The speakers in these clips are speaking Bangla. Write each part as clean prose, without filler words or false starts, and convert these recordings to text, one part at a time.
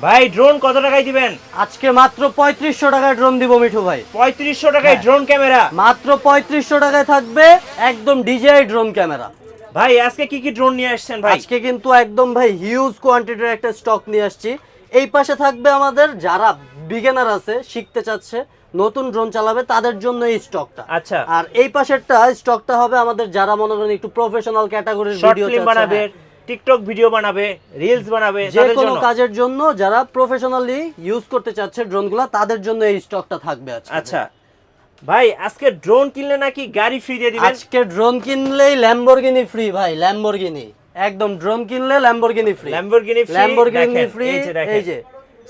ভাই ড্রোন কত টাকায় দিবেন? আজকে মাত্র 3500 টাকায় ড্রোন দিব মিঠু ভাই। 3500 টাকায় ড্রোন ক্যামেরা? মাত্র 3500 টাকায় থাকবে একদম ডিজিআই ড্রোন ক্যামেরা। ভাই আজকে কি কি ড্রোন নিয়ে আসছেন ভাই? আজকে কিন্তু একদম ভাই হিউজ কোয়ান্টিটির একটা স্টক নিয়ে আসছি। এই পাশে থাকবে আমাদের যারা বিগিনার আছে, শিখতে চাচ্ছে, নতুন ড্রোন চালাবে তাদের জন্য এই স্টকটা। আচ্ছা। আর এই পাশেরটা স্টকটা হবে আমাদের যারা মনে করেন একটু প্রফেশনাল ক্যাটাগরির ভিডিও বানাবে, টিকটক ভিডিও বানাবে, রিলস বানাবে, যে কোনো কাজের জন্য যারা প্রফেশনালি ইউজ করতে চাচ্ছে ড্রোনগুলো তাদের জন্য এই স্টকটা থাকবে আজকে। আচ্ছা ভাই আজকে ড্রোন কিনলে নাকি গাড়ি ফ্রি দিয়ে দিবেন? আজকে ড্রোন কিনলেই ল্যাম্বরগিনি ফ্রি ভাই, ল্যাম্বরগিনি একদম। ড্রোন কিনলে ল্যাম্বরগিনি ফ্রি, ল্যাম্বরগিনি ফ্রি। এই যে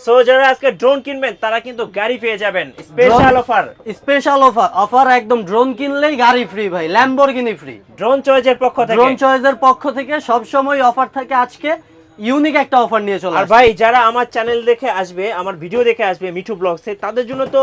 সো যারা আজকে ড্রোন কিনবেন তারা কিন্তু গাড়ি পেয়ে যাবেন, স্পেশাল অফার, স্পেশাল অফার একদম। ড্রোন কিনলেই গাড়ি ফ্রি ভাই, ল্যাম্বরগিনি ফ্রি। ড্রোন চয়েসের পক্ষ থেকে, ড্রোন চয়েসের পক্ষ থেকে সব সময় অফার থাকে। আজকে ইউনিক একটা অফার নিয়ে চলে আর ভাই যারা আমার চ্যানেল দেখে আসবে, আমার ভিডিও দেখে আসবে মিঠু ব্লগসে, তাদের জন্য তো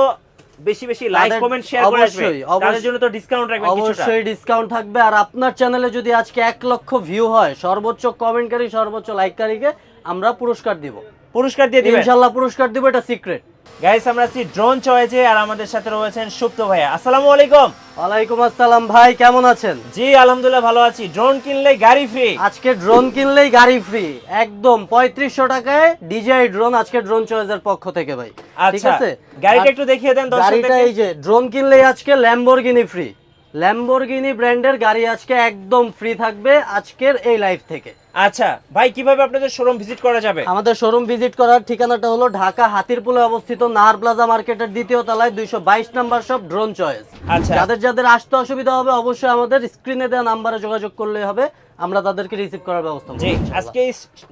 বেশি বেশি লাইক কমেন্ট শেয়ার করে আসবে, তাদের জন্য তো ডিসকাউন্ট রাখবেন কিছুটা? অবশ্যই ডিসকাউন্ট থাকবে। আর আপনার চ্যানেলে যদি আজকে 1 লক্ষ ভিউ হয়, সর্বোচ্চ কমেন্টকারী, সর্বোচ্চ লাইককারীকে আমরা পুরস্কার দিব। পুরস্কার দিয়ে দিবেন ইনশাআল্লাহ, পুরস্কার দিব, এটা সিক্রেট। গাইস আমরা আছি ড্রোন চয়েসে, আর আমাদের সাথে রয়েছেন সুপ্ত ভাইয়া। আসসালামু আলাইকুম। ওয়ালাইকুম আসসালাম ভাই, কেমন আছেন? জি আলহামদুলিল্লাহ ভালো আছি। ড্রোন কিনলে গাড়ি ফ্রি? আজকে ড্রোন কিনলেই গাড়ি ফ্রি একদম 3500 টাকায় ডিজিআই ড্রোন আজকে ড্রোন চয়েসের পক্ষ থেকে ভাই। ঠিক আছে, গাড়িটা একটু দেখিয়ে দেন দর্শকদের। গাড়িটা এই যে ড্রোন কিনলেই আজকে ল্যাম্বরগিনি ফ্রি, ল্যাম্বরগিনি ব্র্যান্ডের গাড়ি আজকে একদম ফ্রি থাকবে আজকের এই লাইভ থেকে। আচ্ছা ভাই কিভাবে আপনাদের শোরুম ভিজিট করা যাবে? আমাদের শোরুম ভিজিট করার ঠিকানাটা হলো ঢাকা হাতিরপুলে অবস্থিত নাহার প্লাজা মার্কেটের দ্বিতীয় তলায় 222 নাম্বার শপ ড্রোন চয়েস। আচ্ছা, যাদের আসতে অসুবিধা হবে অবশ্যই আমাদের স্ক্রিনে দেওয়া নাম্বারে যোগাযোগ করলে হবে, আমরা তাদেরকে রিসিভ করার ব্যবস্থা করব। জি আজকে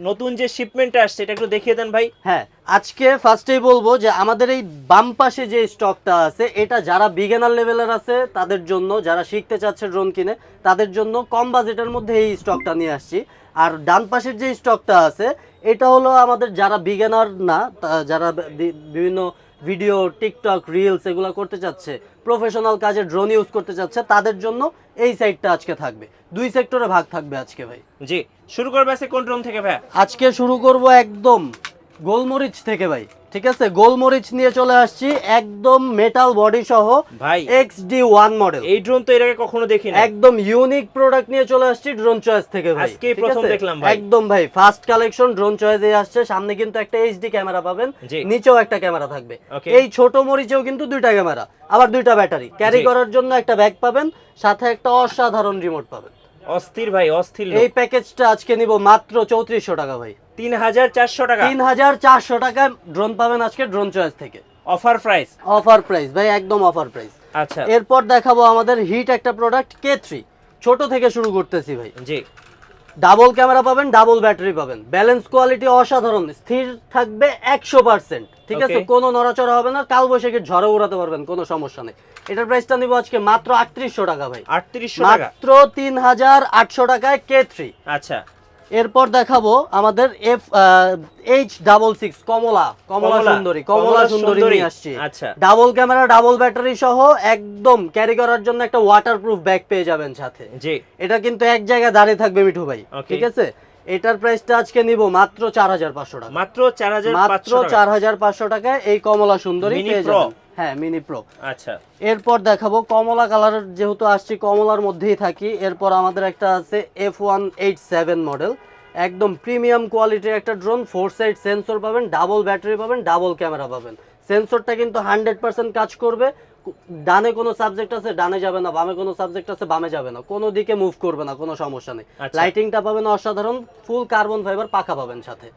নতুন যে শিপমেন্টটা আসছে এটা একটু দেখিয়ে দেন ভাই। হ্যাঁ, আজকে ফার্স্টেই বলবো যে আমাদের এই বাম পাশে যে স্টকটা আছে এটা যারা বিগিনার লেভেলের আছে তাদের জন্য, যারা শিখতে চাচ্ছে ড্রোন কিনে তাদের জন্য কম বাজেটের মধ্যে এই স্টকটা নিয়ে আসছি। আর ডান পাশের যে স্টকটা আছে এটা হলো আমাদের যারা বিগিনার না, যারা বিভিন্ন ভিডিও, টিকটক, রিলস এগুলো করতে চাচ্ছে, প্রফেশনাল কাজে ড্রোন ইউজ করতে চাচ্ছে তাদের জন্য এই সাইডটা আজকে থাকবে। দুই সেক্টরে ভাগ থাকবে আজকে ভাই। জি শুরু করবে আজকে কোন ড্রোন থেকে ভাই? আজকে শুরু করব একদম গোলমরিচ থেকে ভাই। ঠিক আছে, গোলমরিচ নিয়ে চলে আসছি একদম মেটাল বডি সহ ভাই XD1 মডেল। এই ড্রোন তো এর আগে কখনো দেখিনি, একদম ইউনিক প্রোডাক্ট নিয়ে চলে আসছি ড্রোন চয়েস থেকে ভাই। আজকে প্রথম দেখলাম ভাই। একদম ভাই ফার্স্ট কালেকশন ড্রোন চয়েসে আসছে। সামনে কিন্তু একটা HD ক্যামেরা পাবেন, নিচেও একটা ক্যামেরা থাকবে। এই ছোট মরিচেও কিন্তু দুইটা ক্যামেরা, আবার দুইটা ব্যাটারি, ক্যারি করার জন্য একটা ব্যাগ পাবেন, সাথে একটা অসাধারণ রিমোট পাবেন। অস্থির ভাই অস্থির। এই প্যাকেজটা আজকে নিব মাত্র 3400 টাকা ভাই। 3400 টাকা? 3400 টাকা ড্রোন পাবেন আজকে ড্রোন চয়েস থেকে। Offer price? অফার প্রাইস ভাই, একদম অফার প্রাইস। আচ্ছা, এরপর দেখাবো আমাদের হিট একটা প্রোডাক্ট K3। ছোট থেকে শুরু করতেছি ভাই। জি ডাবল ক্যামেরা পাবেন, ডাবল ব্যাটারি পাবেন, ব্যালেন্স কোয়ালিটি অসাধারণ, স্থির থাকবে 100%। ঠিক আছে, কোনো নড়াচড়া হবে না, কাল বৈশাখীর ঝড়ে উড়াতে পারবেন, কোনো সমস্যা নেই। এটার প্রাইসটা নিব আজকে মাত্র 3800 টাকা ভাই। 3800 টাকা? মাত্র 3800 টাকায় K3। আচ্ছা, এরপর দেখাবো আমাদের H66 কমলা সুন্দরী নিয়ে আসছি। আচ্ছা, ডাবল ক্যামেরা, ডাবল ব্যাটারি সহ একদম ক্যারি করার জন্য একটা ওয়াটারপ্রুফ ব্যাগ পেয়ে যাবেন সাথে। জি এটা কিন্তু এক জায়গায় দাঁড়িয়ে থাকবে মিঠু ভাই। ঠিক আছে, এটার প্রাইসটা আজকে নিব মাত্র 4500 টাকা। মাত্র 4500 টাকায় এই কমলা সুন্দরী পেয়ে যাবেন। হ্যাঁ, মিনি প্রো। আচ্ছা, এরপর দেখাবো কমলা কালারের, যেহেতু আসছি কমলার মধ্যেই থাকি। এরপর আমাদের একটা আছে F187 মডেল, একদম প্রিমিয়াম কোয়ালিটির একটা ড্রোন। 4 সাইড সেন্সর পাবেন, ডাবল ব্যাটারি পাবেন, ডাবল ক্যামেরা পাবেন। সেন্সরটা কিন্তু 100% কাজ করবে। ডানে কোনো সাবজেক্ট আছে ডানে যাবে না, বামে কোনো সাবজেক্ট আছে বামে যাবে না, কোনো দিকে মুভ করবে না, কোনো সমস্যা নেই। লাইটিংটা পাবেন অসাধারণ, ফুল কার্বন ফাইবার পাখা পাবেন সাথে।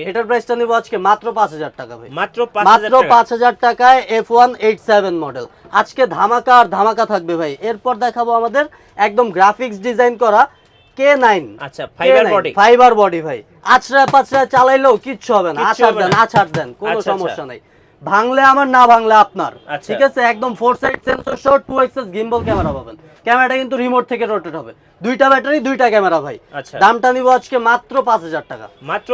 এটার প্রাইসটা নিব আজকে মাত্র 5000 টাকা ভাই। মাত্র 5000 টাকায় F187 মডেল আজকে ধামাকা আর ধামাকা থাকবে ভাই। এরপর দেখাবো আমাদের একদম গ্রাফিক্স ডিজাইন করা K9। আচ্ছা, ফাইবার বডি ভাই, আছড়া পাছড়া চালাইলেও কিচ্ছু হবে না, আছাড় দেন কোনো সমস্যা নাই। ভাঙলে আমার, না ভাঙলে আপনার। ঠিক আছে, একদম 4 সাইড সেন্সর সহ 2 এক্সএস গিম্বল ক্যামেরা পাবেন। ক্যামেরাটা কিন্তু রিমোট থেকে রোটেট হবে, দুইটা ব্যাটারি, দুইটা ক্যামেরা ভাই। দামটা নিব আজকে মাত্র 5000 টাকা।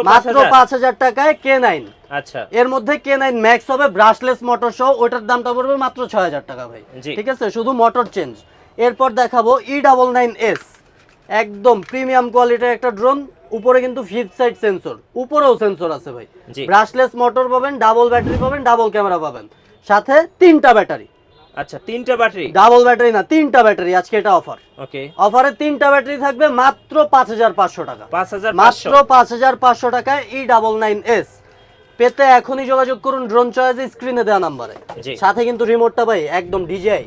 মাত্র 5000 টাকায় K9। আচ্ছা, এর মধ্যে K9 ম্যাক্স হবে ব্রাশলেস মোটর সহ, ওটার দামটা পড়বে মাত্র 6000 টাকা ভাই। ঠিক আছে, শুধু মোটর চেঞ্জ। এরপর দেখাবো E99S। একদম প্রিমিয়াম কোয়ালিটির একটা ড্রোন। উপরে কিন্তু ফিফথ সাইড সেন্সর, উপরেও সেন্সর আছে ভাই। ব্রাশলেস মোটর পাবেন, ডাবল ব্যাটারি পাবেন, ডাবল ক্যামেরা পাবেন, সাথে 3টা ব্যাটারি। আচ্ছা 3টা ব্যাটারি, ডাবল ব্যাটারি না 3টা ব্যাটারি, আজকে এটা অফার। ওকে, অফারে 3টা ব্যাটারি থাকবে মাত্র 5500 টাকা। 5500, মাত্র 5500 টাকায় E99S পেতে এখনই যোগাযোগ করুন ড্রোন চয়েসে স্ক্রিনে দেওয়া নাম্বারে। সাথে কিন্তু রিমোটটা ভাই একদম ডিজিআই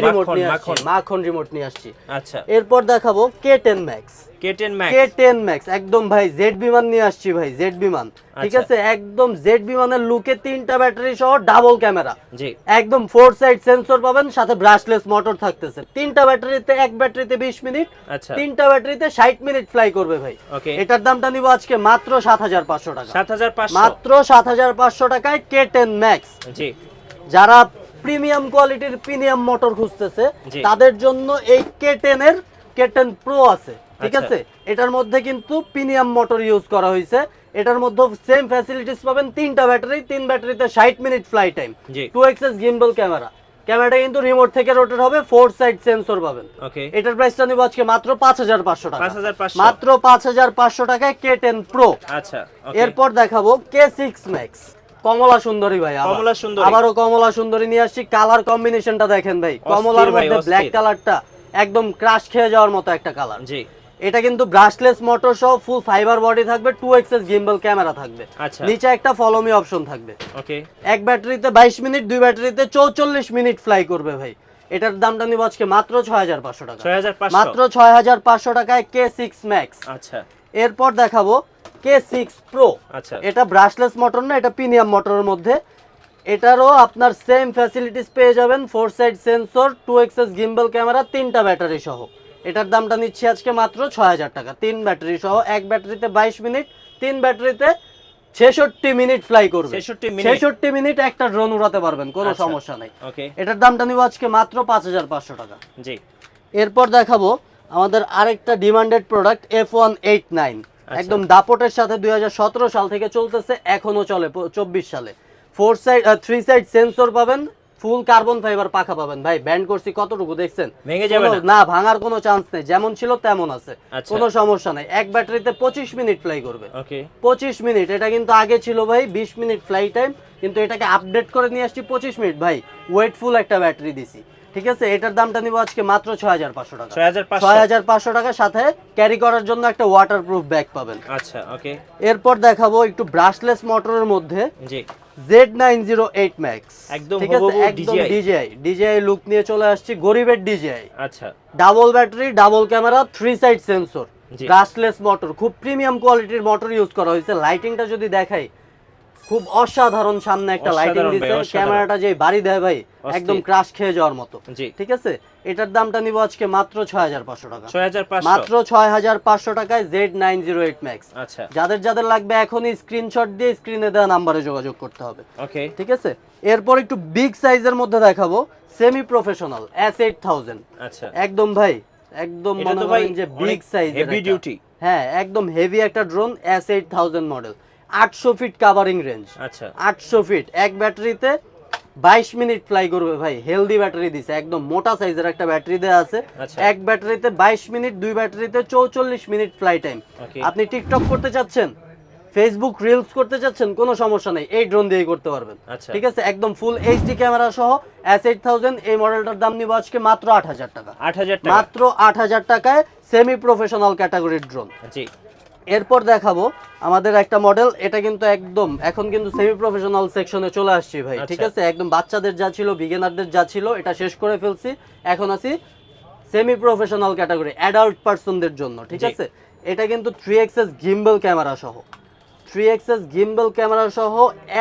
রিমোট নিয়ে আসছি, মাখন রিমোট নিয়ে আসছি। আচ্ছা, এরপর দেখাবো K10 Max। K10 Max একদম ভাই জেড বিমান নিয়ে আসছি ভাই, জেড বিমান, ঠিক আছে, একদম জেড বিমানের লুকে 3টা ব্যাটারি সহ ডাবল ক্যামেরা, জি একদম 4 সাইড সেন্সর পাবেন, সাথে ব্রাশলেস মোটর থাকতেছে। 3টা ব্যাটারিতে, এক ব্যাটারিতে 20 মিনিট, আচ্ছা 3টা ব্যাটারিতে 60 মিনিট ফ্লাই করবে ভাই। এটার দামটা নিব আজকে মাত্র 7500 টাকা। 7500, মাত্র 7500 টাকায় K10 Max। জি, যারা প্রিমিয়াম কোয়ালিটির প্রিমিয়াম মোটর খুঁজতেছে তাদের জন্য এই K10 এর K10 Pro আছে, ঠিক আছে। এটার মধ্যে কিন্তু প্রিমিয়াম মোটর ইউজ করা হয়েছে। এটার মধ্যে সেম ফ্যাসিলিটিস পাবেন, 3টা ব্যাটারি, 3 ব্যাটারিতে 60 minute fly time, 2xs gimbal camera. ক্যামেরাটা কিন্তু রিমোট থেকে রোটেট হবে, 4 সাইড সেন্সর পাবেন। এটার প্রাইসটা নিব আজকে মাত্র 5500 টাকা। মাত্র 5500 টাকায় K10 Pro। আচ্ছা, এরপর দেখাবো K6 Max। কমলা সুন্দরী ভাই, আবারও কমলা সুন্দরী নিয়ে আসছি। কালার কম্বিনেশনটা দেখেন ভাই, কমলার মধ্যে ব্ল্যাক কালারটা একদম ক্রাশ খেয়ে যাওয়ার মতো একটা কালার। জি, এটা কিন্তু ব্রাশলেস মোটর সহ ফুল ফাইবার বডি থাকবে, 2xs গিম্বল ক্যামেরা থাকবে, নিচে একটা ফলো মি অপশন থাকবে। ওকে, এক ব্যাটারিতে 22 মিনিট, দুই ব্যাটারিতে 44 মিনিট ফ্লাই করবে ভাই। এটার দামটা নিব আজকে মাত্র 6500 টাকা। মাত্র 6500 টাকায় K6 Max। আচ্ছা, এরপর দেখাবো K6 Pro। আচ্ছা, এটা ব্রাশলেস মোটর না, এটা প্রিমিয়াম মোটরের মধ্যে। এটারও আপনার সেম ফ্যাসিলিটিস পেয়ে যাবেন, 4 side sensor, 2xs gimbal camera, 3টা ব্যাটারি সহ। এটার দামটা নিচ্ছি আজকে মাত্র 6000 টাকা। 3 ব্যাটারি সহ, এক ব্যাটারিতে 22 মিনিট, 3 ব্যাটারিতে 66 মিনিট ফ্লাই করবে। 66 মিনিট একটা ড্রোন উড়াতে পারবেন, কোনো সমস্যা নাই। এটার দামটা নিব আজকে মাত্র 5500 টাকা। জি, এরপর দেখাবো আমাদের আরেকটা ডিমান্ডেড প্রোডাক্ট F189। একদম দাপটের সাথে 2017 সাল থেকে চলতেছে, এখনো চলে 24 সালে। 3 সাইড সেন্সর পাবেন, ফুল কার্বন ফাইবার পাখা পাবেন। ভাই ব্যান্ড করছি কতটুকু দেখছেন, ভেঙে যাবে না, ভাঙার কোনো চান্স নেই, যেমন ছিল তেমন আছে, কোনো সমস্যা নাই। এক ব্যাটারিতে 25 মিনিট ফ্লাই করবে। 25 মিনিট, এটা কিন্তু আগে ছিল ভাই 20 মিনিট ফ্লাই টাইম, কিন্তু এটাকে আপডেট করে নিয়ে আসছি 25 মিনিট। ভাই ওয়েটফুল একটা ব্যাটারি দিছি, ঠিক আছে। এটার দামটা নিব আজকে মাত্র 6500 টাকা। 6500 টাকার সাথে ক্যারি করার জন্য একটা ওয়াটারপ্রুফ ব্যাগ পাবেন। আচ্ছা, ওকে। এরপর দেখাবো একটু ব্রাশলেস মোটরের মধ্যে, জি, Z908 Max। একদম DJI লুক নিয়ে চলে আসছি, গরিবের DJI। আচ্ছা, double battery, double camera, 3 side sensor, brushless motor, খুব প্রিমিয়াম কোয়ালিটির মোটর ইউজ করা হয়েছে। লাইটিংটা যদি দেখাই, খুব অসাধারণ, সামনে একটা লাইটিং দিয়েছে, ক্যামেরাটা যে বাড়ি দেয় ভাই একদম ক্রাশ খেয়ে যাওয়ার মতো, ঠিক আছে। এটার দামটা নিব আজকে মাত্র 6500 টাকা। মাত্র 6500 টাকায় Z908 Max। আচ্ছা, যাদের যাদের লাগবে এখনই স্ক্রিনশট দিয়ে স্ক্রিনে দেওয়া নম্বরে যোগাযোগ করতে হবে। ওকে, ঠিক আছে। এরপর একটু বিগ সাইজের মধ্যে দেখাবো সেমি প্রফেশনাল S8000। আচ্ছা, একদম ভাই একদম মনে করেন যে বিগ সাইজ, হেভি ডিউটি, হ্যাঁ একদম হেভি একটা drone, S8000 model, 800 feet covering range. আচ্ছা, 800 ফিট, এক ব্যাটারিতে 22 মিনিট ফ্লাই করবে ভাই। হেলদি ব্যাটারি দিছে, একদম মোটা সাইজের একটা ব্যাটারি দেয়া আছে। এক ব্যাটারিতে 22 মিনিট, দুই ব্যাটারিতে 44 মিনিট ফ্লাই টাইম। আপনি টিকটক করতে চাচ্ছেন, ফেসবুক রিলস করতে চাচ্ছেন, কোনো সমস্যা নেই, এই ড্রোন দিয়েই করতে পারবেন। ঠিক আছে, একদম ফুল এইচডি ক্যামেরা সহ S8000। এই মডেলটার দাম নিব আজকে মাত্র 8000 টাকা। মাত্র 8000 টাকায় সেমি প্রফেশনাল ক্যাটাগরির ড্রোন। জি, এরপর দেখাবো আমাদের একটা মডেল, এটা কিন্তু একদম এখন কিন্তু সেমি প্রফেশনাল সেকশনে চলে আসছি ভাই, ঠিক আছে। একদম বাচ্চাদের যা ছিল, বিগিনারদের যা ছিল, এটা শেষ করে ফেলছি, এখন আছি সেমি প্রফেশনাল ক্যাটাগরি, অ্যাডাল্ট পারসনদের জন্য, ঠিক আছে। এটা কিন্তু 3xs গিম্বল ক্যামেরা সহ, 3xs গিম্বল ক্যামেরা সহ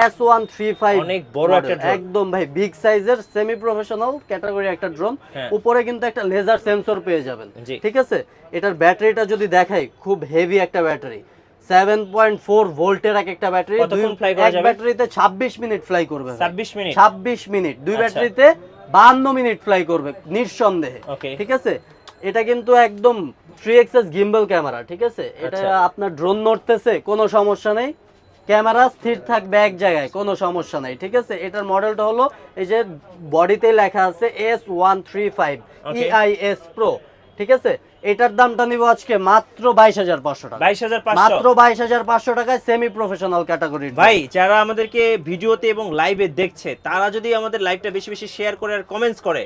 S135, অনেক বড় একটা ড্রোন, একদম ভাই বিগ সাইজের সেমি প্রফেশনাল ক্যাটাগরি একটা ড্রোন। উপরে কিন্তু একটা লেজার সেন্সর পেয়ে যাবেন, ঠিক আছে। এটার ব্যাটারিটা যদি দেখাই, খুব হেভি একটা ব্যাটারি, 7.4 ভোল্টের একটা ব্যাটারি। এক ব্যাটারিতে 26 মিনিট ফ্লাই করবে। 26 মিনিট, দুই ব্যাটারিতে 52 মিনিট ফ্লাই করবে নিঃসন্দেহে, ঠিক আছে। এটা কিন্তু একদম 3xs গিম্বল ক্যামেরা, ঠিক আছে। এটা আপনার ড্রোন নড়তেছে, কোনো সমস্যা নেই, ক্যামেরা স্থির থাকবে এক জায়গায়, কোনো সমস্যা নাই, ঠিক আছে। এটার মডেলটা হলো এই যে বডিতে লেখা আছে S135 EIS Pro। ঠিক আছে, এটার দামটা নিব আজকে মাত্র 22,500 টাকা। 22,500 মাত্র 22,500 টাকায় সেমি প্রফেশনাল ক্যাটাগরি। ভাই যারা আমাদেরকে ভিডিওতে এবং লাইভে দেখছে তারা যদি আমাদের লাইভটা বেশি বেশি শেয়ার করে আর কমেন্টস করে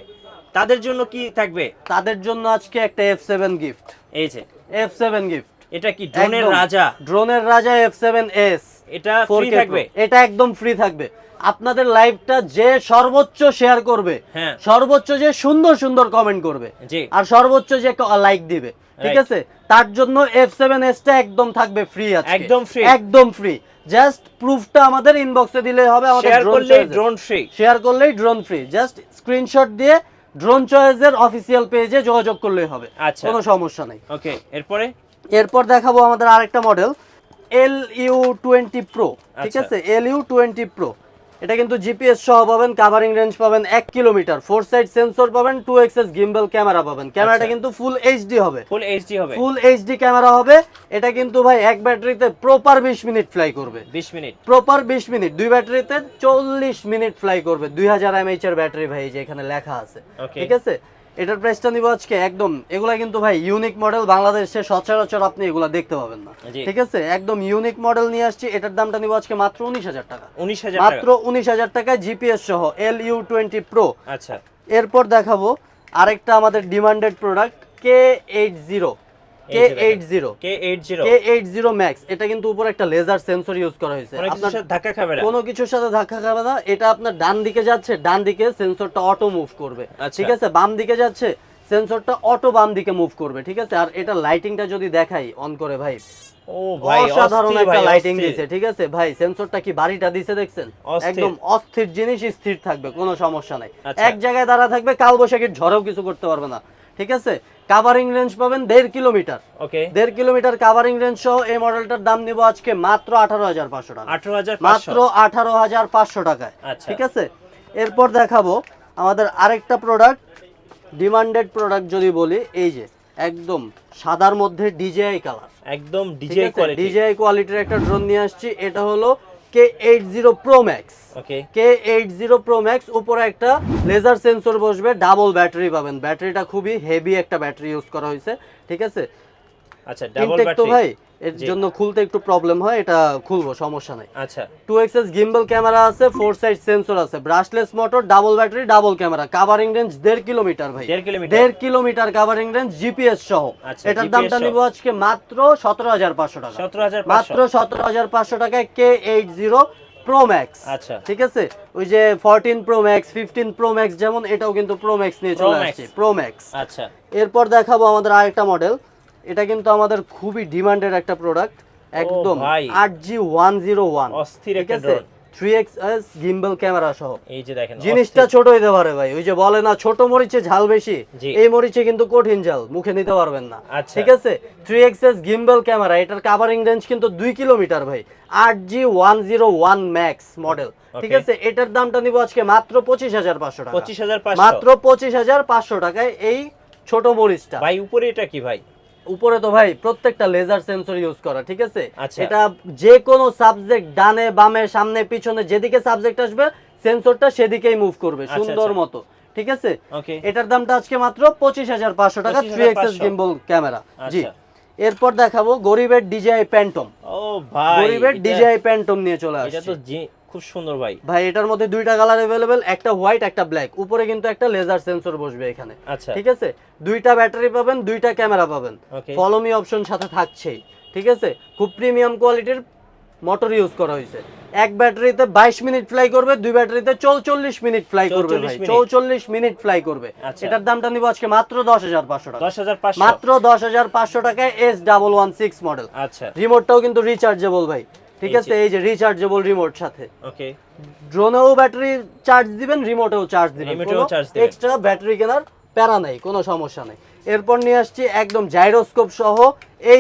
তাদের জন্য কি থাকবে? তাদের জন্য আজকে একটা F7 গিফট। এই যে F7 গিফট, এটা কি ড্রোনের রাজা? ড্রোনের রাজা F7s, এটা ফ্রি থাকবে? এটা একদম ফ্রি থাকবে। আপনাদের লাইভটা যে সর্বোচ্চ শেয়ার করবে, হ্যাঁ, সর্বোচ্চ যে সুন্দর সুন্দর কমেন্ট করবে, জি, আর সর্বোচ্চ যে লাইক দিবে, ঠিক আছে, তার জন্য F7s টা একদম থাকবে ফ্রি আছে, একদম ফ্রি, একদম ফ্রি। জাস্ট প্রুফটা আমাদের ইনবক্সে দিলেই হবে, আমাদের শেয়ার করলেই ড্রোন ফ্রি, শেয়ার করলেই ড্রোন ফ্রি। জাস্ট স্ক্রিনশট দিয়ে ড্রোন চয়েসের অফিসিয়াল পেজে যোগাযোগ করলেই হবে, আচ্ছা কোনো সমস্যা নেই। ওকে, এরপর দেখাবো আমাদের আরেকটা মডেল LU20 Pro, ঠিক আছে, LU20 Pro। এটা কিন্তু জিপিএস সহ পাবেন, কাভারিং রেঞ্জ পাবেন 1 কিলোমিটার, 4 সাইড সেন্সর পাবেন, 2 এক্সএস গিম্বল ক্যামেরা পাবেন। ক্যামেরাটা কিন্তু ফুল এইচডি হবে, ফুল এইচডি হবে, ফুল এইচডি ক্যামেরা হবে। এটা কিন্তু ভাই এক ব্যাটারিতে প্রপার 20 মিনিট ফ্লাই করবে, 20 মিনিট, প্রপার 20 মিনিট। দুই ব্যাটারিতে 40 মিনিট ফ্লাই করবে। 2000 mAh এর ব্যাটারি ভাই, যে এখানে লেখা আছে, ঠিক আছে। এটার প্রাইসটা নিব আজকে একদম, এগুলা কিন্তু ভাই ইউনিক মডেল, বাংলাদেশে সচরাচর আপনি এগুলা দেখতে পাবেন না, ঠিক আছে, একদম ইউনিক মডেল নিয়ে আসছি। এটার দামটা নিব আজকে মাত্র 19,000 টাকা, 19,000 মাত্র 19,000 টাকায় জিপিএস সহ LU20 Pro। আচ্ছা, এরপর দেখাবো আরেকটা আমাদের ডিমান্ডেড প্রোডাক্ট K80 Max। এটা কিন্তু উপরে একটা লেজার সেন্সর ইউজ করা হয়েছে, আপনার ধাক্কা খাবে না, কোনো কিছুর সাথে ধাক্কা খাবে না। এটা আপনার ডান দিকে যাচ্ছে, ডান দিকে সেন্সরটা অটো মুভ করবে, ঠিক আছে, বাম দিকে যাচ্ছে সেন্সরটা অটো বাম দিকে মুভ করবে, ঠিক আছে। আর এটা লাইটিংটা যদি দেখাই অন করে ভাই, ও ভাই অসাধারণ একটা লাইটিং দিয়েছে, ঠিক আছে ভাই। সেন্সরটা কি বাড়িটা দিয়েছে দেখছেন, একদম অস্থির জিনিস, স্থির থাকবে, কোনো সমস্যা নাই, এক জায়গায় দাঁড়া থাকবে, কালবৈশাখীর ঝড়েও কিছু করতে পারবে না, ঠিক আছে। কাভারিং রেঞ্জ পাবেন 1.5 কিলোমিটার, ওকে, 1.5 কিলোমিটার কাভারিং রেঞ্জ সহ এই মডেলটার দাম নিব আজকে মাত্র 18,500 টাকা, 18,500, মাত্র 18,500 টাকায়, ঠিক আছে। এরপর দেখাবো আমাদের আরেকটা প্রোডাক্ট, ডিমান্ডেড প্রোডাক্ট যদি বলি, এই যে একদম সাদার মধ্যে ডিজিআই কালার, একদম ডিজিআই কোয়ালিটির একটা ড্রোন নিয়ে আসছি। এটা হলো K80 Pro Max, ওকে, K80 Pro Max। উপরে একটা লেজার সেন্সর বসবে, ডাবল ব্যাটারি পাবেন। ব্যাটারিটা খুবই হেভি একটা ব্যাটারি ইউজ করা হয়েছে, ঠিক আছে। আচ্ছা, ডাবল ব্যাটারি তো ভাই এর জন্য খুলতে একটু প্রবলেম হয়, এটা খুলবো, সমস্যা নাই। আচ্ছা, 2 এক্সএস গিম্বল ক্যামেরা আছে, 4 সাইড সেন্সর আছে, brushless motor, double battery, double camera, covering range 1.5 kilometre ভাই, 1.5 কিলোমিটার কাভারিং রেঞ্জ, জিপিএস সহ। এটার দামটা নিব আজকে মাত্র 17,500 টাকা, মাত্র 17,500 টাকায় K80 Pro Max, আচ্ছা, ঠিক আছে। ওই যে 14 Pro Max, 15 Pro Max যেমন, এটাও কিন্তু Pro Max নিয়ে চলে আসছে, Pro Max। আচ্ছা, এরপর দেখাবো আমাদের আরেকটা মডেল। এটা কিন্তু আমাদের খুবই ডিমান্ডেড একটা প্রোডাক্ট, একদম 8G101, অস্থির একটা ড্রোন, 3XS গিম্বল ক্যামেরা সহ। এই যে দেখেন, জিনিসটা ছোট হইতে পারে ভাই, ওই যে বলে না ছোট মরিচে ঝাল বেশি, এই মরিচে কিন্তু কঠিন ঝাল, মুখে নিতে পারবেন না, ঠিক আছে। 3XS গিম্বল ক্যামেরা, এটার কাভারিং রেঞ্জ কিন্তু 2 কিলোমিটার ভাই, 8G101 Max মডেল, ঠিক আছে। এটার দামটা নিব আজকে মাত্র 25,500 টাকা, 25,500, মাত্র 25,500 টাকায় এই ছোট মরিচটা। ভাই উপরে এটা কি ভাই? উপরে তো ভাই প্রত্যেকটা লেজার সেন্সর ইউজ করা, ঠিক আছে। এটা যে কোনো সাবজেক্ট, ডানে বামে সামনে পিছনে যেদিকে সাবজেক্ট আসবে সেন্সরটা সেদিকেই মুভ করবে সুন্দর মতো, ঠিক আছে। এটার দামটা আজকে মাত্র 25,500 টাকা, 3XS গিম্বল ক্যামেরা, জি। এরপর দেখাবো গরিবের ডিজিআই প্যান্টম। ও ভাই, গরিবের ডিজিআই প্যান্টম নিয়ে চলে আসছে, এটা তো খুব সুন্দর ভাই। ভাই এটার মধ্যে দুইটা কালার अवेलेबल, একটা হোয়াইট একটা ব্ল্যাক। উপরে কিন্তু একটা লেজার সেন্সর বসবে এখানে, আচ্ছা, ঠিক আছে। দুইটা ব্যাটারি পাবেন, দুইটা ক্যামেরা পাবেন, ফলো মি অপশন সাথে থাকছেই, ঠিক আছে। খুব প্রিমিয়াম কোয়ালিটির মোটর ইউজ করা হয়েছে। এক ব্যাটারিতে 22 মিনিট ফ্লাই করবে, দুই ব্যাটারিতে 44 মিনিট ফ্লাই করবে ভাই, 44 মিনিট ফ্লাই করবে। এটার দামটা নিব আজকে মাত্র 10,500 টাকা, 10,500, মাত্র 10,500 টাকায় S116 মডেল। আচ্ছা, রিমোটটাও কিন্তু রিচার্জেবল ভাই, ঠিক আছে। এই যে রিচার্জেবল রিমোট সাথে, ওকে। ড্রোনেও ব্যাটারি চার্জ দিবেন, রিমোটেও চার্জ দিবেন, এক্সট্রা ব্যাটারি কেনার প্যারা নাই, কোনো সমস্যা নাই। এরপর নিয়ে আসছি একদম জাইরোস্কোপ সহ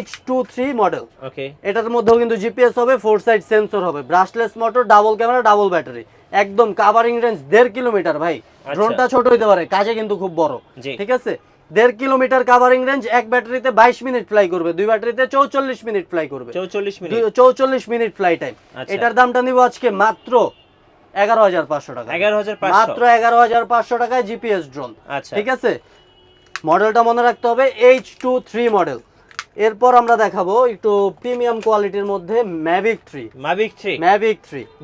H23 মডেল, ওকে। এটার মধ্যেও কিন্তু জিপিএস হবে, 4 সাইড সেন্সর হবে, brushless motor, double camera, double battery, একদম কাভারিং রেঞ্জ 1.5 কিলোমিটার ভাই। ড্রোনটা ছোট হইতে পারে, কাজে কিন্তু খুব বড়, ঠিক আছে। 1.5 কিলোমিটার কাভারিং রেঞ্জ, এক ব্যাটারিতে 22 মিনিট ফ্লাই করবে, দুই ব্যাটারিতে 44 মিনিট ফ্লাই করবে, 44 মিনিট ফ্লাই টাইম। এটার দামটা নিব আজকে মাত্র 11,500 টাকা, মাত্র 11,500 টাকায় জিপিএস ড্রোন, ঠিক আছে। মডেলটা মনে রাখতে হবে H23 মডেল। এরপর আমরা দেখাবো একটু প্রিমিয়াম কোয়ালিটির মধ্যে ম্যাভিক 3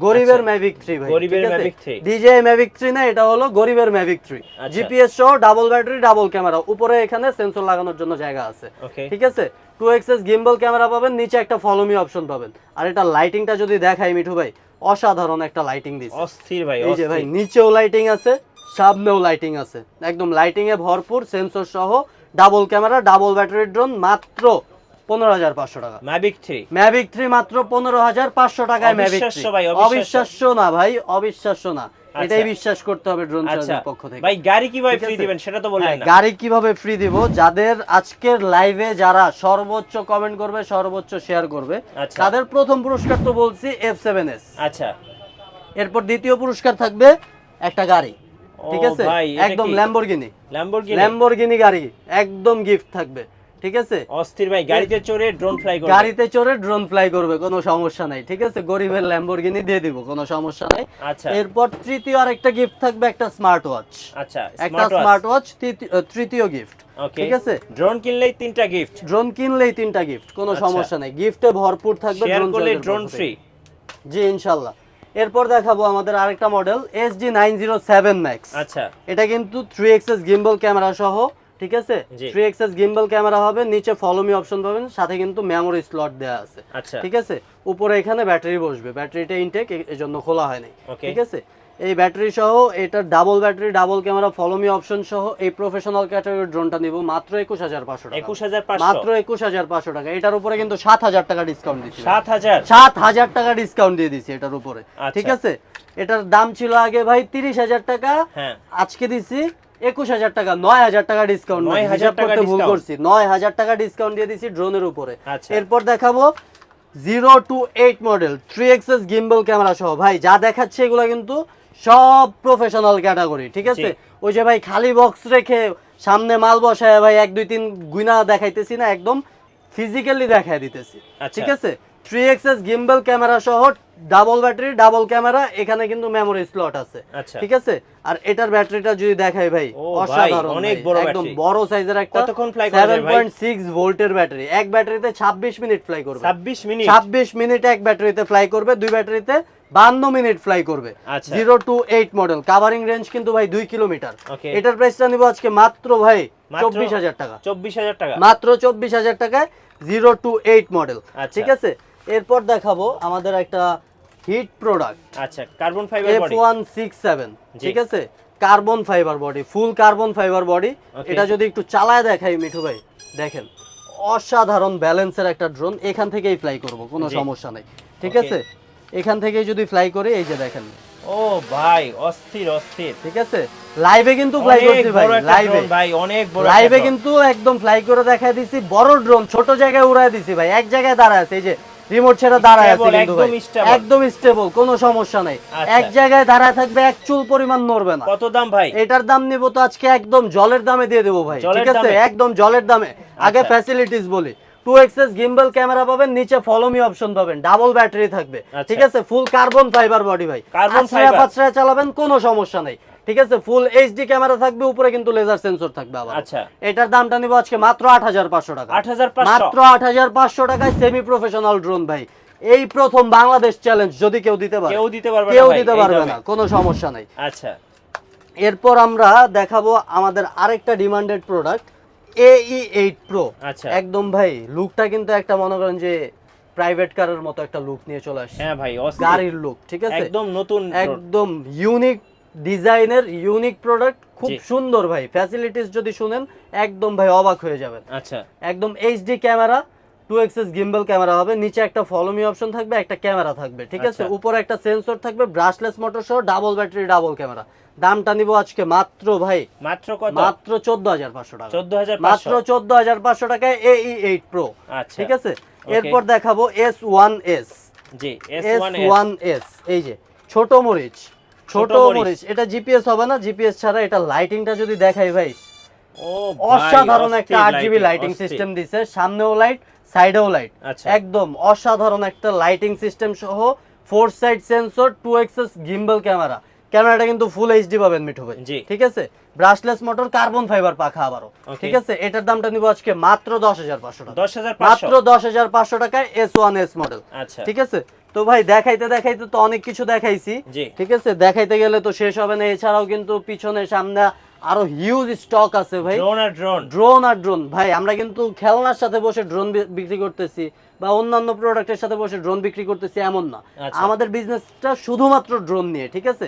গরিবের ম্যাভিক 3 ভাই, গরিবের ম্যাভিক 3 DJI ম্যাভিক 3 না, এটা হলো গরিবের ম্যাভিক 3। জিপিএস সহ ডাবল ব্যাটারি ডাবল ক্যামেরা, উপরে এখানে সেন্সর লাগানোর জন্য জায়গা আছে, ঠিক আছে। 2xs গিম্বল ক্যামেরা পাবেন, নিচে একটা ফলো মি অপশন পাবেন। আর এটা লাইটিংটা যদি দেখাই মিঠু ভাই, অসাধারণ একটা লাইটিং দিছে, অস্থির ভাই। এই যে ভাই নিচেও লাইটিং আছে, সামনেও লাইটিং আছে, একদম লাইটিং এ ভরপুর, সেন্সর সহ double camera double battery drone, মাত্র 15,500 টাকা। ম্যাভিক 3 মাত্র 15,500 টাকায় ম্যাভিক 3। অবিশ্বাস্য না ভাই, অবিশ্বাস্য না, এটাই বিশ্বাস করতে হবে ড্রোন চ্যানেলের পক্ষ থেকে। ভাই গাড়ি কিভাবে ফ্রি দিবেন সেটা তো বললেন না। গাড়ি কিভাবে ফ্রি দিব, যাদের আজকের লাইভে যারা সর্বোচ্চ কমেন্ট করবে, সর্বোচ্চ শেয়ার করবে, তাদের প্রথম পুরস্কার তো বলছি F7s। আচ্ছা, এরপর দ্বিতীয় পুরস্কার থাকবে একটা গাড়ি, ঠিক আছে, একদম ল্যাম্বরগিনি গাড়ি, একদম গিফট থাকবে, ঠিক আছে। অস্থির ভাই, গাড়িতে চড়ে ড্রোন ফ্লাই করবে, কোনো সমস্যা নাই, ঠিক আছে। গরিবের ল্যাম্বরগিনি দিয়ে দিব, কোনো সমস্যা নাই। আচ্ছা, এরপর তৃতীয় আরেকটা গিফট থাকবে, একটা স্মার্ট ওয়াচ। আচ্ছা, একটা স্মার্ট ওয়াচ তৃতীয় গিফট, ঠিক আছে। ড্রোন কিনলেই তিনটা গিফট, কোনো সমস্যা নাই, গিফটে ভরপুর থাকবে, ড্রোন ফ্রি, জি ইনশাআল্লাহ। এরপর দেখাবো আমাদের আরেকটা মডেল SG907 Max। আচ্ছা, এটা কিন্তু 3xs গিম্বল ক্যামেরা সহ, ঠিক আছে। 3xs গিম্বল ক্যামেরা হবে, নিচে ফলো মি অপশন পাবেন, সাথে কিন্তু মেমোরি স্লট দেয়া আছে, ঠিক আছে। উপরে এখানে ব্যাটারি বসবে, ব্যাটারিটা ইনটেক, এজন্য খোলা হয় নাই, ঠিক আছে। এই ব্যাটারি সহ, এটা double battery double camera follow me option সহ এই প্রফেশনাল ক্যাটাগরির ড্রোনটা নিব মাত্র 21,500 টাকা। মাত্র 21,500 টাকা। এটার উপরে কিন্তু 7,000 টাকা ডিসকাউন্ট দিচ্ছি। 7,000 টাকা ডিসকাউন্ট দিয়ে দিছি এটার উপরে, ঠিক আছে। এটার দাম ছিল আগে ভাই 30,000 টাকা, আজকে দিছি 21,000 টাকা, 9,000 টাকা ডিসকাউন্ট, 9,000 টাকা ভুল করছি, 9,000 টাকা ডিসকাউন্ট দিয়ে দিছি ড্রোনের উপরে। এরপর দেখাবো 0 to 8 model 3xs gimbal camera সহ। ভাই যা দেখাচ্ছে এগুলো কিন্তু সব প্রফেশনাল ক্যাটাগরি, ঠিক আছে। ওই যে ভাই খালি বক্স রেখে সামনে মাল বসায় ভাই 1 2 3 গুইনা দেখাইতেছি না, একদম ফিজিক্যালি দেখায় দিতেছি, ঠিক আছে। 3xs গিম্বল ক্যামেরা সহ ডাবল ব্যাটারি ডাবল ক্যামেরা, এখানে কিন্তু মেমোরি স্লট আছে, ঠিক আছে। আর এটার ব্যাটারিটা যদি দেখাই ভাই, অসাধারণ, একদম বড় সাইজের একটা 7.6 ভোল্টের ব্যাটারি। এক ব্যাটারিতে 26 মিনিট ফ্লাই করবে, 26 মিনিট এক ব্যাটারিতে ফ্লাই করবে, দুই ব্যাটারিতে 52 মিনিট ফ্লাই করবে। 0 to 8 মডেল, কাভারিং রেঞ্জ কিন্তু ভাই 2 কিলোমিটার। এটার প্রাইসটা নিব আজকে মাত্র ভাই 24,000 টাকা, মাত্র 24,000 টাকায় 0 to 8 মডেল, ঠিক আছে। এরপর দেখাবো আমাদের একটা হিট প্রোডাক্ট, আচ্ছা, কার্বন ফাইবার বডি F167, ঠিক আছে। কার্বন ফাইবার বডি, ফুল কার্বন ফাইবার বডি। এটা যদি একটু চালায় দেখাই মিঠু ভাই, দেখেন অসাধারণ ব্যালেন্সের একটা ড্রোন। এখান থেকেই ফ্লাই করব, কোনো সমস্যা নাই, ঠিক আছে। এখান থেকেই যদি ফ্লাই করি, এই যে দেখেন, ও ভাই অস্থির, ঠিক আছে। লাইভে কিন্তু ফ্লাই করছি ভাই, লাইভে কিন্তু একদম ফ্লাই করে দেখাই দিছি। বড় ড্রোন ছোট জায়গায় উড়ায় দিছি ভাই, এক জায়গায় দাঁড়ায় আছে, এই যে রিমোট ছেড়ে দাঁড়ায় আছে কিন্তু ভাই, একদম স্টেবল, কোনো সমস্যা নাই। এক জায়গায় দাঁড়ায় থাকবে, এক চুল পরিমাণ নড়বে না। কত দাম ভাই? এটার দাম নিব তো আজকে একদম জলের দামে দিয়ে দেবো ভাই, ঠিক আছে, একদম জলের দামে। আগে ফ্যাসিলিটিস বলি, 2xs গিম্বল ক্যামেরা পাবেন, নিচে ফলো মি অপশন পাবেন, ডাবল ব্যাটারি থাকবে, ঠিক আছে। ফুল কার্বন ফাইবার বডি ভাই, পাঁচরা চালাবেন, কোনো সমস্যা নাই, ঠিক আছে। ফুল এইচডি ক্যামেরা থাকবে, উপরে কিন্তু লেজার সেন্সর থাকবে আবার। আচ্ছা, এটার দামটা নিব আজকে মাত্র 8,500 টাকা, মাত্র 8,500 টাকায় সেমি প্রফেশনাল ড্রোন ভাই। এই প্রথম বাংলাদেশ চ্যালেঞ্জ, যদি কেউ দিতে পারে, কেউ দিতে পারবে না, কোনো সমস্যা নাই। আচ্ছা, এরপর আমরা দেখাবো আমাদের আরেকটা ডিমান্ডেড প্রোডাক্ট AE8 Pro। আচ্ছা, একদম ভাই লুকটা কিন্তু একটা মনে করেন যে প্রাইভেট কারের মতো একটা লুক নিয়ে চলে আসছে। হ্যাঁ ভাই, গাড়ির লুক, ঠিক আছে, একদম নতুন, একদম ইউনিক ডিজাইনের ইউনিক প্রোডাক্ট, খুব সুন্দর ভাই। ফ্যাসিলিটিস যদি শুনেন একদম ভাই অবাক হয়ে যাবেন। আচ্ছা, একদম HD camera, 2xs gimbal camera হবে, নিচে একটা ফলো মি অপশন থাকবে, একটা ক্যামেরা থাকবে, ঠিক আছে। উপরে একটা সেন্সর থাকবে, ব্রাশলেস মোটর সহ ডাবল ব্যাটারি ডাবল ক্যামেরা। দামটা নিব আজকে মাত্র ভাই, মাত্র কত? মাত্র 14,500 টাকা, 14,500, মাত্র 14,500 টাকায় AE8 Pro, আচ্ছা, ঠিক আছে। এরপর দেখাবো S1s, জি, S1s, এই যে ছোট মরিচ, এটা জিপিএস হবে না, জিপিএস ছাড়া। এটা লাইটিংটা যদি দেখাই ভাই, ও অসাধারণ একটা 8GB লাইটিং সিস্টেম দিছে, সামনেও লাইট, সাইডেও লাইট, একদম অসাধারণ একটা লাইটিং সিস্টেম সহ 4 side sensor, 2xs gimbal camera, ক্যামেরাটা কিন্তু ফুল এইচডি পাবেন মিঠু ভাই, জি। ঠিক আছে। ব্রাশলেস মোটর, কার্বন ফাইবার পাখা আবারও, ঠিক আছে। এটার দামটা নিব আজকে মাত্র 10,500 টাকা, 10,500 মাত্র 10,500 টাকায় S1S মডেল। আচ্ছা, ঠিক আছে। তো ভাই দেখাইতে দেখাইতে তো অনেক কিছু দেখাইছি, জি। ঠিক আছে, দেখাইতে গেলে তো শেষ হবে না। এছাড়াও কিন্তু পিছনে সামনে আরো হিউজ স্টক আছে ভাই। ড্রোন আর ড্রোন ভাই, আমরা কিন্তু খেলনার সাথে বসে ড্রোন বিক্রি করতেছি বা অন্যান্য প্রোডাক্টের সাথে বসে ড্রোন বিক্রি করতেছি এমন না। আমাদের বিজনেসটা শুধুমাত্র ড্রোন নিয়ে, ঠিক আছে।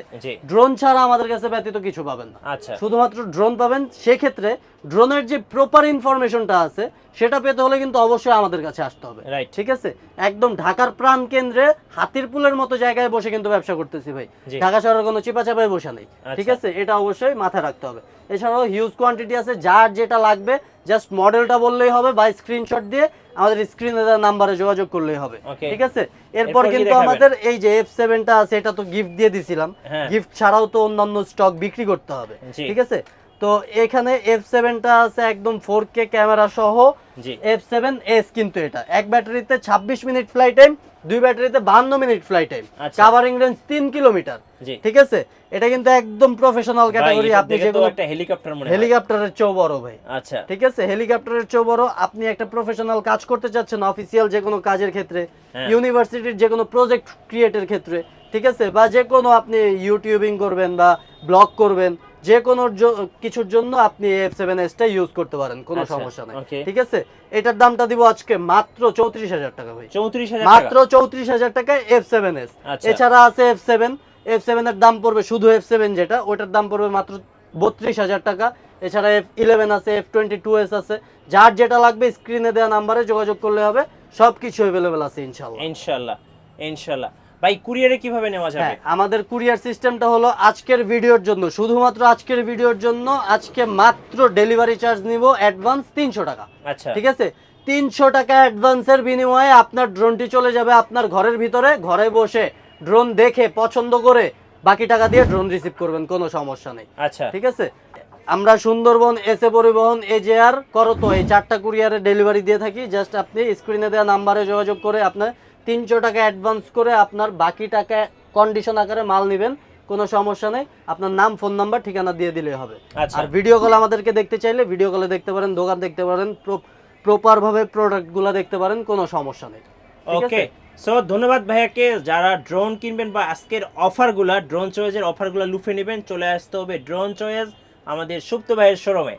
ড্রোন ছাড়া আমাদের কাছে ব্যতীত কিছু পাবেন না, শুধুমাত্র ড্রোন পাবেন। সেক্ষেত্রে ড্রোনের যে প্রপার ইনফরমেশনটা আছে সেটা পেতে হলে কিন্তু অবশ্যই আমাদের কাছে আসতে হবে, ঠিক আছে। একদম ঢাকার প্রাণ কেন্দ্রে হাতিরপুলের মতো জায়গায় বসে কিন্তু ব্যবসা করতেছি ভাই, ঢাকা শহরের কোনো চিপাচাপায় বসে নেই, ঠিক আছে। এটা অবশ্যই মাথায় রাখতে হবে। এছাড়াও হিউজ কোয়ান্টিটি আছে, যার যেটা লাগবে জাস্ট মডেলটা বললেই হবে বা স্ক্রিনশট দিয়ে আমাদের স্ক্রিনে দেওয়া নাম্বারে যোগাযোগ করলেই হবে, ঠিক আছে। এরপর কিন্তু আমাদের এই যে F7টা আছে, এটা তো গিফট দিয়ে দিছিলাম, গিফট ছাড়াও তো অন্যান্য স্টক বিক্রি করতে হবে, ঠিক আছে। তো এখানে F7টা আছে একদম 4K ক্যামেরা সহ, F7S কিন্তু এটা এক ব্যাটারিতে 26 মিনিট ফ্লাই টাইম, দুই ব্যাটারিতে 52 minute fly time, covering range 3 kilometre, ঠিক আছে। এটা কিন্তু একদম প্রফেশনাল ক্যাটাগরি। আপনি যেগুলো একটা হেলিকপ্টারের চেয়েও বড় ভাই, আচ্ছা, ঠিক আছে, হেলিকপ্টারের চেয়েও বড়। আপনি একটা প্রফেশনাল কাজ করতে চাচ্ছেন অফিসিয়াল যে কোনো কাজের ক্ষেত্রে, ইউনিভার্সিটির যে কোনো প্রজেক্ট ক্রিয়েটের ক্ষেত্রে, ঠিক আছে, বা যে কোনো আপনি ইউটিউবিং করবেন বা ব্লগ করবেন, যে কোনো কিছুর জন্য আপনি F7S টা ইউজ করতে পারেন, কোনো সমস্যা নেই, ঠিক আছে। এটার দামটা দিব আজকে মাত্র 34,000 টাকা ভাই, 34,000 মাত্র 34,000 টাকায় F7S। এছাড়া আছে F7 এর দাম পড়বে, শুধু F7 যেটা ওটার দাম পড়বে মাত্র 32,000 টাকা। এছাড়া F11 আছে, F22S আছে, যার যেটা লাগবে স্ক্রিনে দেওয়া নাম্বারে যোগাযোগ করলে হবে, সবকিছু अवेलेबल আছে ইনশাআল্লাহ। ইনশাআল্লাহ ভাই, কুরিয়ারে কিভাবে নেওয়া যাবে? আমাদের কুরিয়ার সিস্টেমটা হলো আজকের ভিডিওর জন্য, শুধুমাত্র আজকের ভিডিওর জন্য আজকে মাত্র ডেলিভারি চার্জ নিব অ্যাডভান্স 300 টাকা, আচ্ছা, ঠিক আছে। 300 টাকা অ্যাডভান্সের বিনিময়ে আপনার ড্রোনটি চলে যাবে আপনার ঘরের ভিতরে, ঘরে বসে ড্রোন দেখে পছন্দ করে বাকি টাকা দিয়ে ড্রোন রিসিভ করবেন, কোনো সমস্যা নেই, আচ্ছা, ঠিক আছে। আমরা সুন্দরবন, এসএ পরিবহন, এজেআর, করতো এই 4টা কুরিয়ারে ডেলিভারি দিয়ে থাকি। জাস্ট আপনি স্ক্রিনে দেওয়া নাম্বারে যোগাযোগ করে আপনার 300 টাকা অ্যাডভান্স করে আপনার বাকি টাকা কন্ডিশন আকারে মাল নেবেন, কোনো সমস্যা নেই। আপনার নাম, ফোন নাম্বার, ঠিকানা দিয়ে দিলে হবে। আর ভিডিও কল আমাদেরকে দেখতে চাইলে ভিডিও কলে দেখতে পারেন, দোকান দেখতে পারেন, প্রপার ভাবে প্রোডাক্টগুলো দেখতে পারেন, কোনো সমস্যা নেই। ওকে, সো ধন্যবাদ ভাইয়াকে। যারা ড্রোন কিনবেন বা আজকের অফারগুলা, ড্রোন চয়েসের অফারগুলো লুফে নেবেন, চলে আসতে হবে ড্রোন চয়েস আমাদের সুপ্ত ভাইয়ের শোরুমে।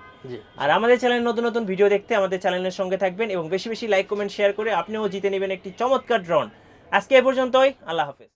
আর আমাদের চ্যানেলে নতুন নতুন ভিডিও দেখতে আমাদের চ্যানেলের সঙ্গে থাকবেন এবং বেশি বেশি লাইক, কমেন্ট, শেয়ার করে আপনিও জিতে নেবেন একটি চমৎকার ড্রোন। আজকে এ পর্যন্তই, আল্লাহ হাফেজ।